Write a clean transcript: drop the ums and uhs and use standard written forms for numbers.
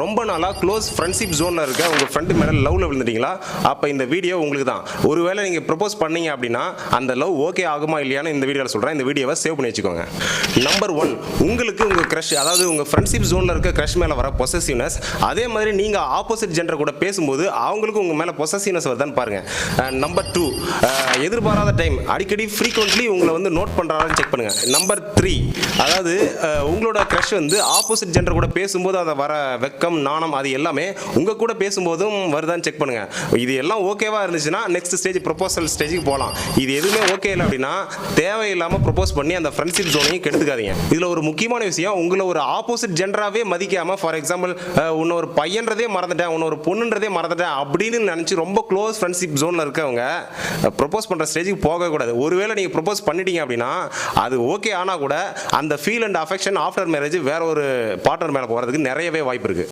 ரொம்ப நாளாக close friendship ஜோனில் இருக்க உங்கள் ஃப்ரெண்டு மேலே லவ்வில் விழுந்துட்டீங்களா? அப்போ இந்த வீடியோ உங்களுக்கு தான். ஒருவேளை நீங்கள் ப்ரப்போஸ் பண்ணீங்க அப்படின்னா அந்த லவ் ஓகே ஆகுமா இல்லையான்னு இந்த வீடியோவில் சொல்கிறேன். இந்த வீடியோவை சேவ் பண்ணி வச்சுக்கோங்க. நம்பர் 1, உங்களுக்கு உங்கள் க்ரஷ், அதாவது உங்கள் ஃப்ரெண்ட்ஷிப் ஜோனில் இருக்க க்ரஷ் மேலே வர பொசசிவ்னஸ், அதே மாதிரி நீங்கள் ஆப்போசிட் ஜெண்டர் கூட பேசும்போது அவங்களுக்கு உங்கள் மேலே பொசசிவ்னஸ் வருதான்னு பாருங்கள். நம்பர் 2, எதிர்பாராத டைம், அடிக்கடி ஃப்ரீக்வெண்ட்லி உங்களை வந்து நோட் பண்ணுறாங்கன்னு செக் பண்ணுங்கள். நம்பர் 3, அதாவது உங்களோட க்ரஷ் வந்து ஆப்போசிட் ஜெண்டர் கூட பேசும்போது அதை வர வெக்கம், நாணம், அது எல்லாமே உங்கள் கூட பேசும்போதும் வருதான்னு செக் பண்ணுங்கள். இது எல்லாம் ஓகேவா இருந்துச்சுன்னா நெக்ஸ்ட் ஸ்டேஜ் ப்ரொபோசல் ஸ்டேஜுக்கு போகலாம். இது எதுவுமே ஓகே இல்லை அப்படின்னா தேவையில்லாமல் ப்ரொபோஸ் பண்ணி அந்த ஃப்ரெண்ட்ஷிப் ஜோனையும் கெடுத்துக்காதீங்க. இதில் ஒரு முக்கியமான விஷயம், உங்களை ஒரு ஆப்போசிட் ஜெண்டராகவே மதிக்காமல், ஃபார் எக்ஸாம்பிள் உன்னை ஒரு பையன்றதே மறந்துட்டேன், உன்னை ஒரு பொண்ணுன்றதே மறந்துட்டேன் அப்படின்னு நினச்சி ரொம்ப க்ளோஸ் ஃப்ரெண்ட்ஷிப் ஜோனில் இருக்கவங்க ப்ரொபோஸ் பண்ணுற ஸ்டேஜுக்கு போகக்கூடாது. ஒருவேளை நீங்கள் ப்ரொபோஸ் பண்ணிட்டீங்க அப்படின்னா அது ஓகே ஆனால் கூட அந்த feel and affection after marriage வேற ஒரு பார்ட்னர் மேலே போகிறதுக்கு நிறையவே வாய்ப்பு இருக்குது.